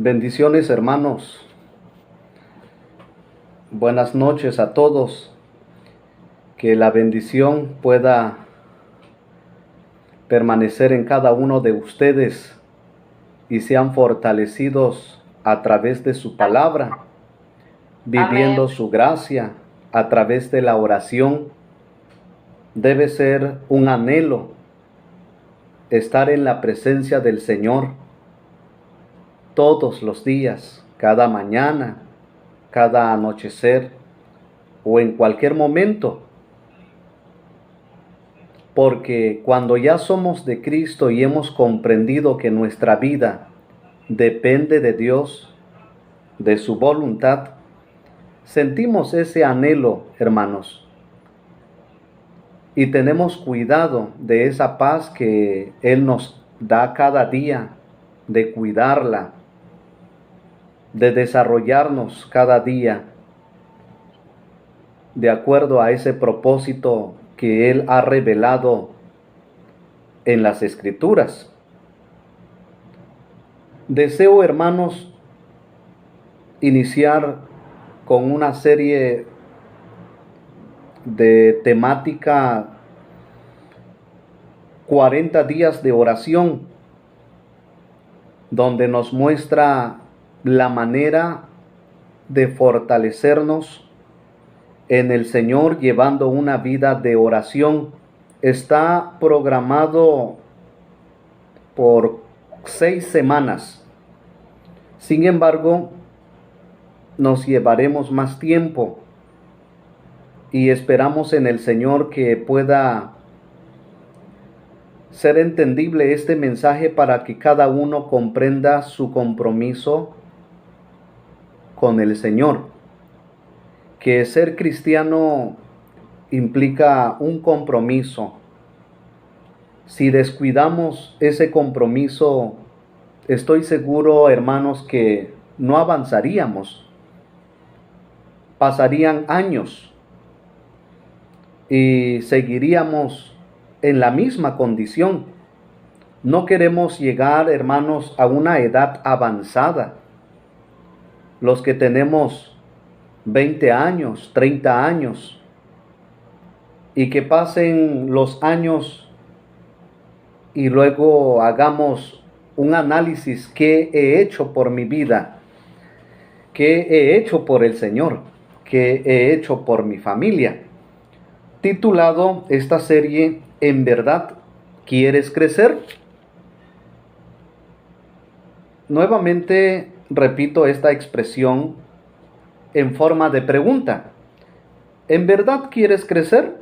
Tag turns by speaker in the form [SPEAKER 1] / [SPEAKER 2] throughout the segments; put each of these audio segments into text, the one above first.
[SPEAKER 1] Bendiciones, hermanos. Buenas noches a todos. Que la bendición pueda permanecer en cada uno de ustedes y sean fortalecidos a través de su palabra, viviendo
[SPEAKER 2] Amén.
[SPEAKER 1] su gracia a través de la oración. Debe ser un anhelo estar en la presencia del Señor todos los días, cada mañana, cada anochecer o en cualquier momento. Porque cuando ya somos de Cristo y hemos comprendido que nuestra vida depende de Dios, de su voluntad, sentimos ese anhelo, hermanos, y tenemos cuidado de esa paz que Él nos da cada día, de cuidarla, de desarrollarnos cada día de acuerdo a ese propósito que Él ha revelado en las Escrituras. Deseo, hermanos, iniciar con una serie de temática 40 días de oración, donde nos muestra la manera de fortalecernos en el Señor llevando una vida de oración. Está programado por 6 semanas. Sin embargo, nos llevaremos más tiempo y esperamos en el Señor que pueda ser entendible este mensaje para que cada uno comprenda su compromiso con el Señor. Que ser cristiano implica un compromiso. Si descuidamos ese compromiso, estoy seguro, hermanos, que no avanzaríamos. Pasarían años y seguiríamos en la misma condición. No queremos llegar, hermanos, a una edad avanzada. Los que tenemos 20 años, 30 años, y que pasen los años y luego hagamos un análisis: ¿qué he hecho por mi vida? ¿Qué he hecho por el Señor? ¿Qué he hecho por mi familia? Titulado esta serie, ¿en verdad quieres crecer? Nuevamente repito esta expresión en forma de pregunta. ¿En verdad quieres crecer?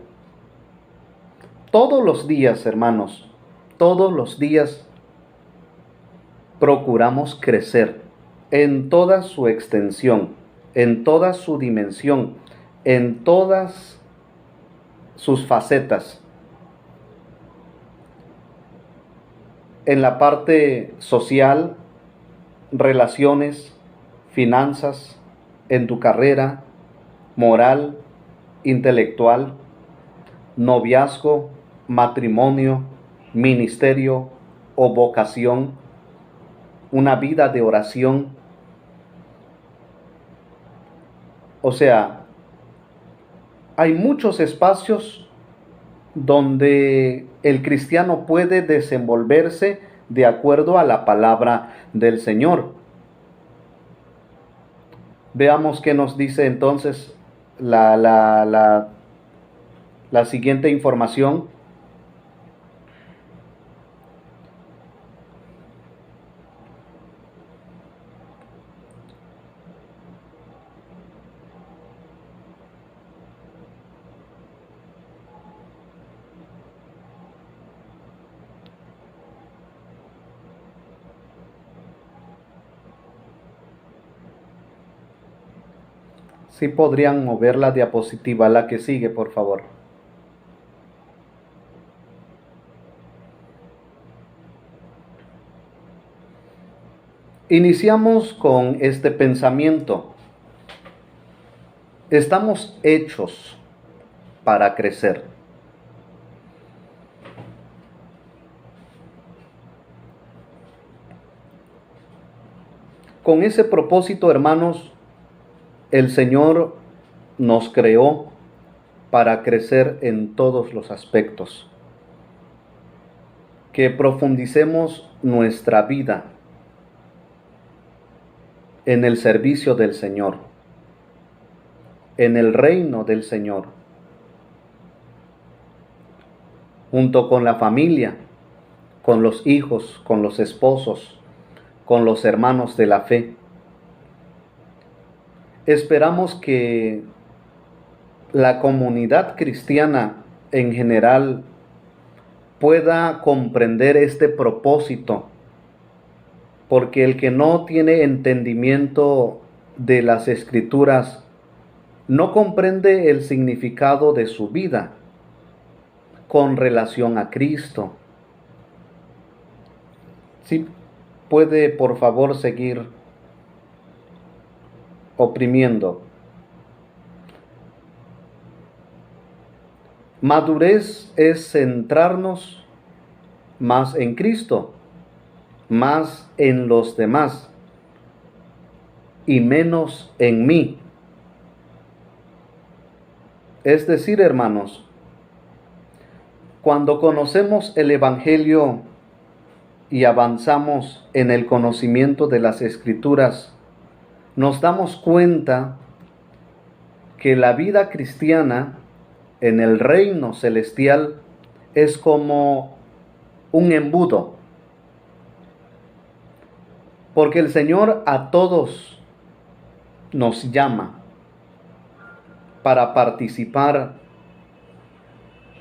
[SPEAKER 1] Todos los días, hermanos, todos los días procuramos crecer en toda su extensión, en toda su dimensión, en todas sus facetas. En la parte social, relaciones, finanzas, en tu carrera, moral, intelectual, noviazgo, matrimonio, ministerio o vocación, una vida de oración. O sea, hay muchos espacios donde el cristiano puede desenvolverse de acuerdo a la palabra del Señor. Veamos qué nos dice entonces la siguiente información. Si podrían mover la diapositiva, la que sigue, por favor. Iniciamos con este pensamiento. Estamos hechos para crecer. Con ese propósito, hermanos, el Señor nos creó para crecer en todos los aspectos. Que profundicemos nuestra vida en el servicio del Señor, en el reino del Señor, junto con la familia, con los hijos, con los esposos, con los hermanos de la fe. Esperamos que la comunidad cristiana en general pueda comprender este propósito, porque el que no tiene entendimiento de las Escrituras no comprende el significado de su vida con relación a Cristo. ¿Sí puede, por favor, seguir oprimiendo? Madurez es centrarnos más en Cristo, más en los demás y menos en mí. Es decir, hermanos, cuando conocemos el Evangelio y avanzamos en el conocimiento de las Escrituras, nos damos cuenta que la vida cristiana en el reino celestial es como un embudo, porque el Señor a todos nos llama para participar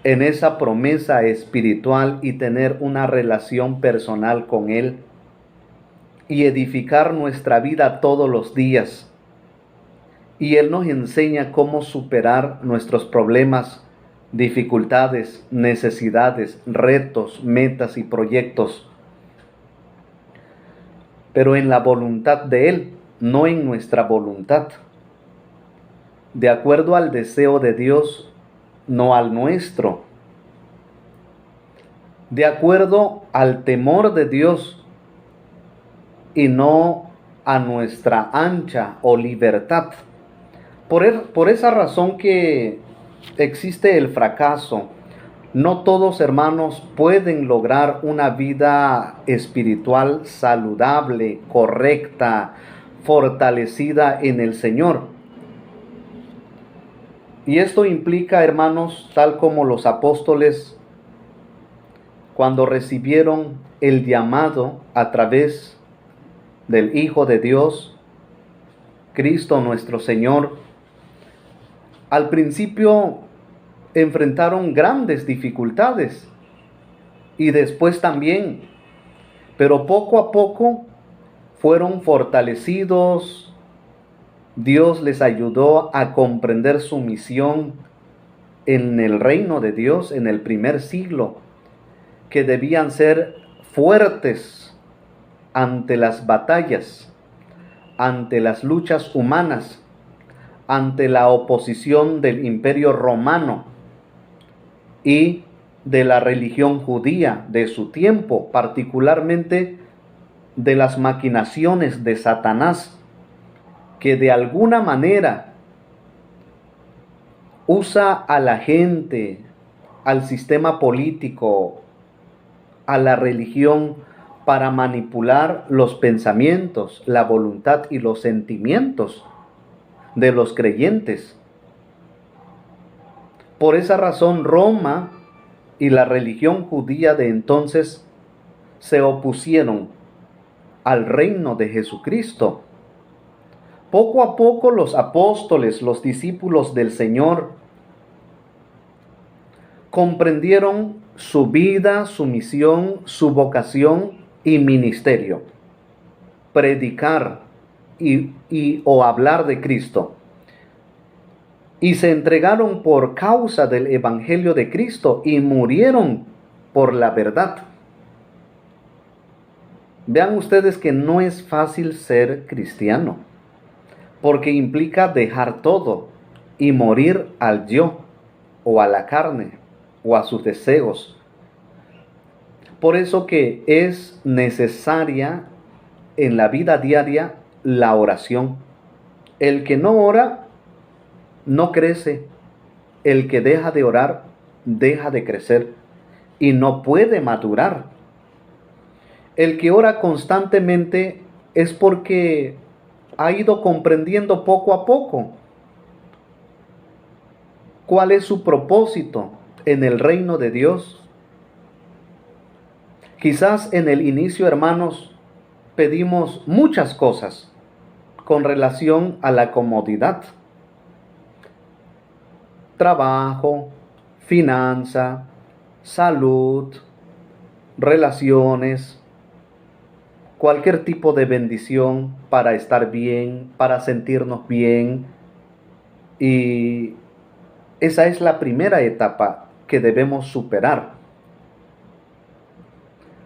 [SPEAKER 1] en esa promesa espiritual y tener una relación personal con Él y edificar nuestra vida todos los días. Y Él nos enseña cómo superar nuestros problemas, dificultades, necesidades, retos, metas y proyectos, pero en la voluntad de Él, no en nuestra voluntad, de acuerdo al deseo de Dios, no al nuestro, de acuerdo al temor de Dios y no a nuestra ancha o libertad. Por esa razón que existe el fracaso. No todos, hermanos, pueden lograr una vida espiritual saludable, correcta, fortalecida en el Señor. Y esto implica, hermanos, tal como los apóstoles, cuando recibieron el llamado a través del Hijo de Dios, Cristo nuestro Señor, al principio enfrentaron grandes dificultades y después también, pero poco a poco fueron fortalecidos. Dios les ayudó a comprender su misión en el reino de Dios en el primer siglo, que debían ser fuertes ante las batallas, ante las luchas humanas, ante la oposición del imperio romano y de la religión judía de su tiempo, particularmente de las maquinaciones de Satanás, que de alguna manera usa a la gente, al sistema político, a la religión, para manipular los pensamientos, la voluntad y los sentimientos de los creyentes. Por esa razón, Roma y la religión judía de entonces se opusieron al reino de Jesucristo. Poco a poco los apóstoles, los discípulos del Señor, comprendieron su vida, su misión, su vocación y ministerio: predicar o hablar de Cristo. Y se entregaron por causa del Evangelio de Cristo y murieron por la verdad. Vean ustedes que no es fácil ser cristiano, porque implica dejar todo y morir al yo, o a la carne, o a sus deseos. Por eso que es necesaria en la vida diaria la oración. El que no ora, no crece. El que deja de orar, deja de crecer y no puede madurar. El que ora constantemente es porque ha ido comprendiendo poco a poco cuál es su propósito en el reino de Dios. Quizás en el inicio, hermanos, pedimos muchas cosas con relación a la comodidad. Trabajo, finanza, salud, relaciones, cualquier tipo de bendición para estar bien, para sentirnos bien. Y esa es la primera etapa que debemos superar.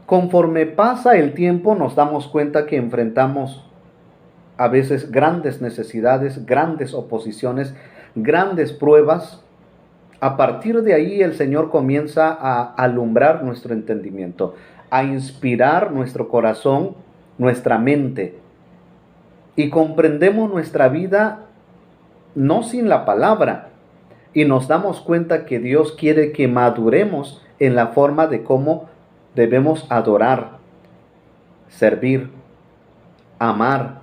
[SPEAKER 1] Conforme pasa el tiempo, nos damos cuenta que enfrentamos a veces grandes necesidades, grandes oposiciones, grandes pruebas. A partir de ahí el Señor comienza a alumbrar nuestro entendimiento, a inspirar nuestro corazón, nuestra mente. Y comprendemos nuestra vida no sin la palabra. Y nos damos cuenta que Dios quiere que maduremos en la forma de cómo debemos adorar, servir, amar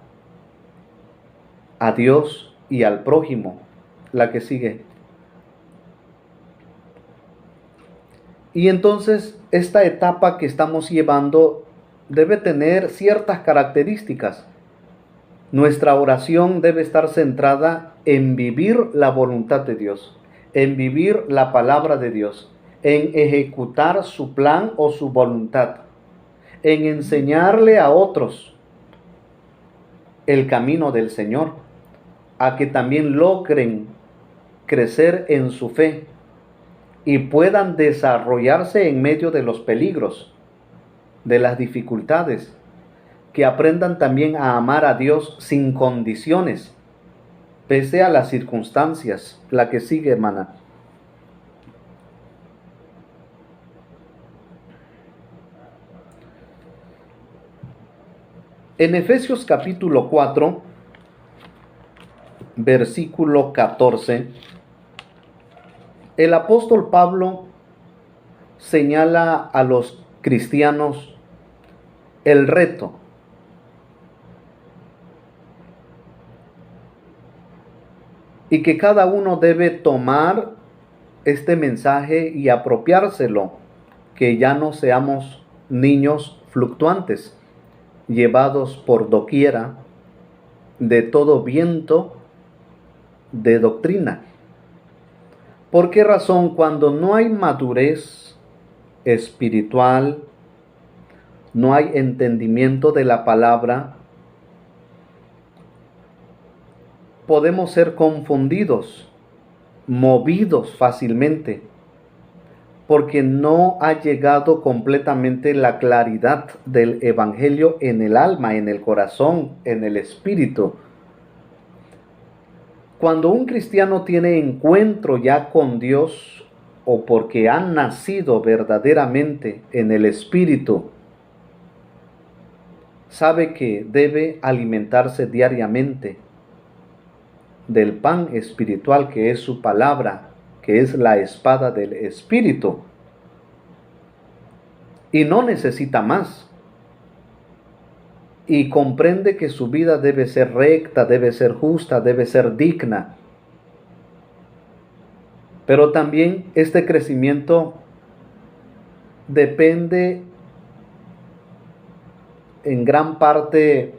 [SPEAKER 1] a Dios y al prójimo. La que sigue. Y entonces esta etapa que estamos llevando debe tener ciertas características. Nuestra oración debe estar centrada en vivir la voluntad de Dios, en vivir la palabra de Dios, en ejecutar su plan o su voluntad, en enseñarle a otros el camino del Señor, a que también logren crecer en su fe y puedan desarrollarse en medio de los peligros, de las dificultades, que aprendan también a amar a Dios sin condiciones, pese a las circunstancias. La que sigue, hermana. En Efesios capítulo 4, versículo 14, el apóstol Pablo señala a los cristianos el reto y que cada uno debe tomar este mensaje y apropiárselo, que ya no seamos niños fluctuantes, llevados por doquiera de todo viento de doctrina. ¿Por qué razón? Cuando no hay madurez espiritual, no hay entendimiento de la palabra, podemos ser confundidos, movidos fácilmente, porque no ha llegado completamente la claridad del evangelio en el alma, en el corazón, en el espíritu. Cuando un cristiano tiene encuentro ya con Dios, o porque ha nacido verdaderamente en el espíritu, sabe que debe alimentarse diariamente del pan espiritual, que es su palabra, que es la espada del espíritu, y no necesita más. Y comprende que su vida debe ser recta, debe ser justa, debe ser digna. Pero también este crecimiento depende en gran parte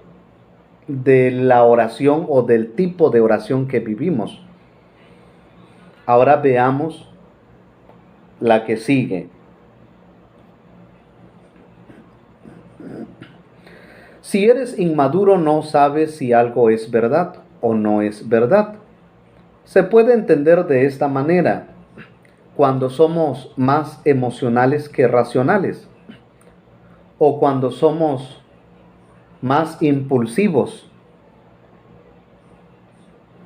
[SPEAKER 1] de la oración o del tipo de oración que vivimos. Ahora veamos la que sigue. Si eres inmaduro, no sabes si algo es verdad o no es verdad. Se puede entender de esta manera: cuando somos más emocionales que racionales, o cuando somos más impulsivos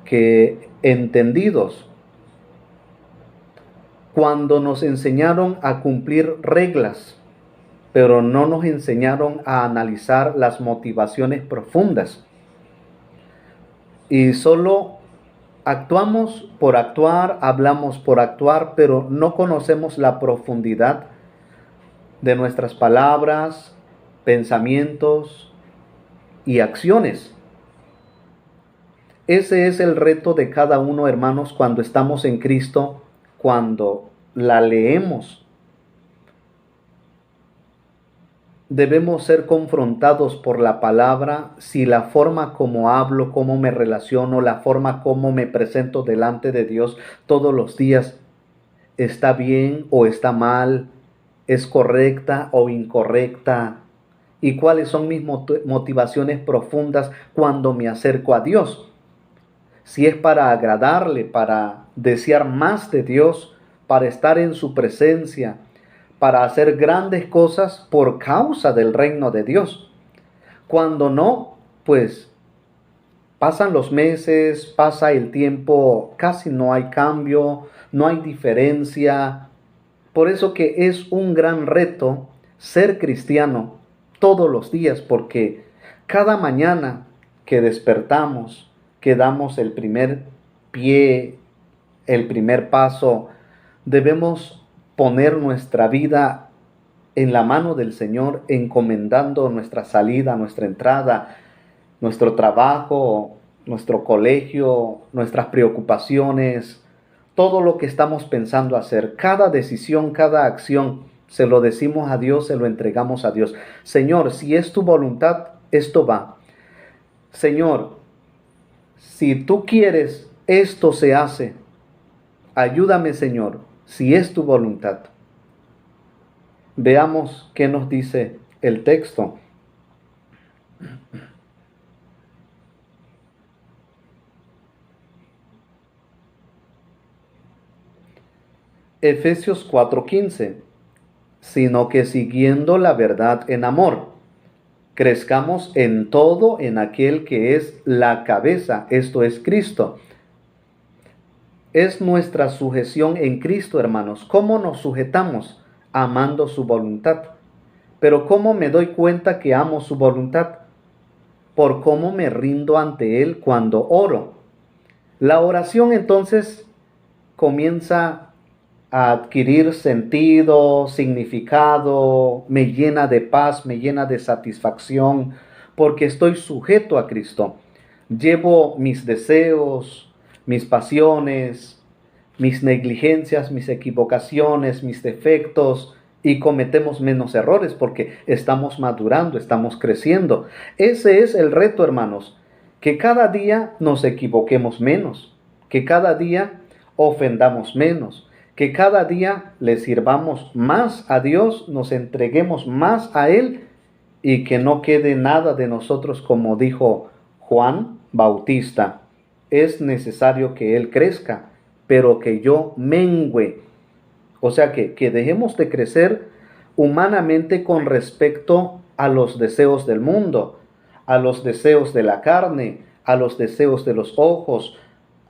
[SPEAKER 1] que entendidos, cuando nos enseñaron a cumplir reglas, pero no nos enseñaron a analizar las motivaciones profundas. Y solo actuamos por actuar, hablamos por actuar, pero no conocemos la profundidad de nuestras palabras, pensamientos y acciones. Ese es el reto de cada uno, hermanos, cuando estamos en Cristo, cuando la leemos. Debemos ser confrontados por la palabra si la forma como hablo, cómo me relaciono, la forma como me presento delante de Dios todos los días está bien o está mal, es correcta o incorrecta, y cuáles son mis motivaciones profundas cuando me acerco a Dios. Si es para agradarle, para desear más de Dios, para estar en su presencia, para hacer grandes cosas por causa del reino de Dios. Cuando no, pues pasan los meses, pasa el tiempo, casi no hay cambio, no hay diferencia. Por eso que es un gran reto ser cristiano todos los días, porque cada mañana que despertamos, que damos el primer pie, el primer paso, debemos poner nuestra vida en la mano del Señor, encomendando nuestra salida, nuestra entrada, nuestro trabajo, nuestro colegio, nuestras preocupaciones, todo lo que estamos pensando hacer, cada decisión, cada acción, se lo decimos a Dios, se lo entregamos a Dios. Señor, si es tu voluntad, esto va. Señor, si tú quieres, esto se hace. Ayúdame, Señor, si es tu voluntad. Veamos qué nos dice el texto. Efesios 4:15, sino que siguiendo la verdad en amor, crezcamos en todo en aquel que es la cabeza, esto es Cristo. Es nuestra sujeción en Cristo, hermanos. ¿Cómo nos sujetamos? Amando su voluntad. Pero ¿cómo me doy cuenta que amo su voluntad? Por cómo me rindo ante Él cuando oro. La oración entonces comienza a adquirir sentido, significado, me llena de paz, me llena de satisfacción, porque estoy sujeto a Cristo. Llevo mis deseos, mis pasiones, mis negligencias, mis equivocaciones, mis defectos, y cometemos menos errores porque estamos madurando, estamos creciendo. Ese es el reto, hermanos, que cada día nos equivoquemos menos, que cada día ofendamos menos, que cada día le sirvamos más a Dios, nos entreguemos más a Él y que no quede nada de nosotros, como dijo Juan Bautista. Es necesario que Él crezca, pero que yo mengüe. O sea que dejemos de crecer humanamente con respecto a los deseos del mundo, a los deseos de la carne, a los deseos de los ojos,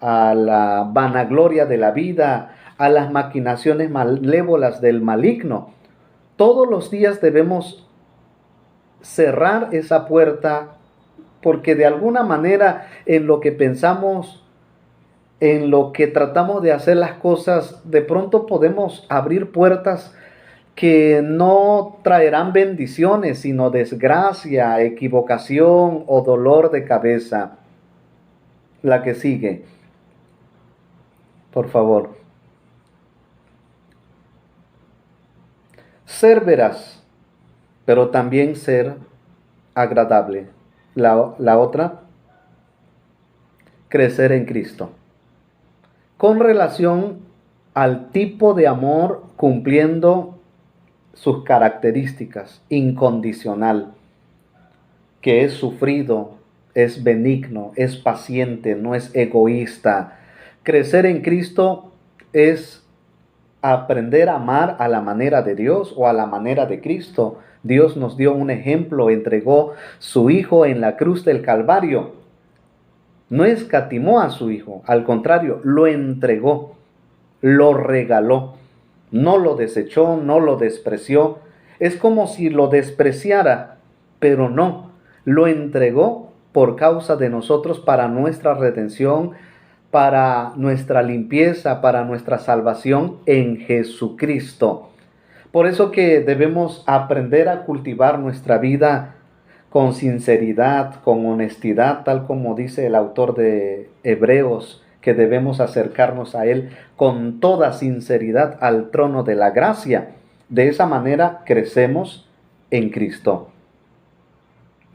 [SPEAKER 1] a la vanagloria de la vida, a las maquinaciones malévolas del maligno. Todos los días debemos cerrar esa puerta, porque de alguna manera en lo que pensamos, en lo que tratamos de hacer las cosas, de pronto podemos abrir puertas que no traerán bendiciones, sino desgracia, equivocación o dolor de cabeza. La que sigue, por favor. Ser veraz, pero también ser agradable. La otra, crecer en Cristo. Con relación al tipo de amor cumpliendo sus características, incondicional, que es sufrido, es benigno, es paciente, no es egoísta. Crecer en Cristo es aprender a amar a la manera de Dios o a la manera de Cristo. Dios nos dio un ejemplo, entregó su Hijo en la cruz del Calvario. No escatimó a su Hijo, al contrario, lo entregó, lo regaló. No lo desechó, no lo despreció. Es como si lo despreciara, pero no, lo entregó por causa de nosotros para nuestra redención, para nuestra limpieza, para nuestra salvación en Jesucristo. Por eso que debemos aprender a cultivar nuestra vida con sinceridad, con honestidad, tal como dice el autor de Hebreos, que debemos acercarnos a Él con toda sinceridad al trono de la gracia. De esa manera crecemos en Cristo.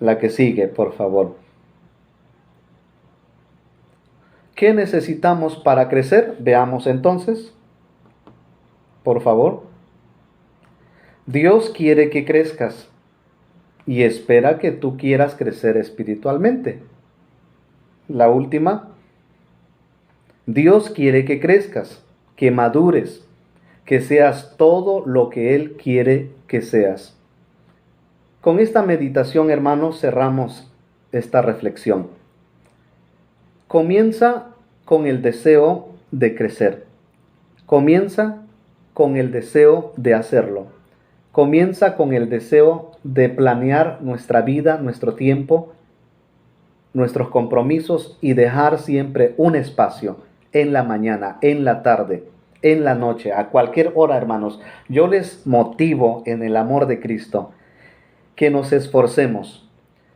[SPEAKER 1] La que sigue, por favor. ¿Qué necesitamos para crecer? Veamos entonces, por favor. Dios quiere que crezcas y espera que tú quieras crecer espiritualmente. La última, Dios quiere que crezcas, que madures, que seas todo lo que Él quiere que seas. Con esta meditación, hermanos, cerramos esta reflexión. Comienza con el deseo de crecer. Comienza con el deseo de hacerlo. Comienza con el deseo de planear nuestra vida, nuestro tiempo, nuestros compromisos y dejar siempre un espacio en la mañana, en la tarde, en la noche, a cualquier hora, hermanos. Yo les motivo en el amor de Cristo que nos esforcemos.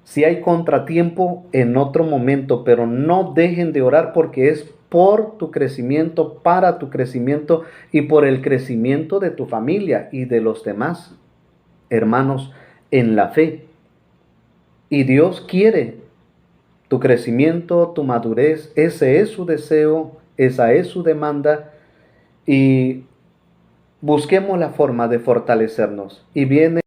[SPEAKER 1] Si hay contratiempo, en otro momento, pero no dejen de orar porque es por tu crecimiento, para tu crecimiento y por el crecimiento de tu familia y de los demás hermanos en la fe. Y Dios quiere tu crecimiento, tu madurez. Ese es su deseo, esa es su demanda y busquemos la forma de fortalecernos. Y viene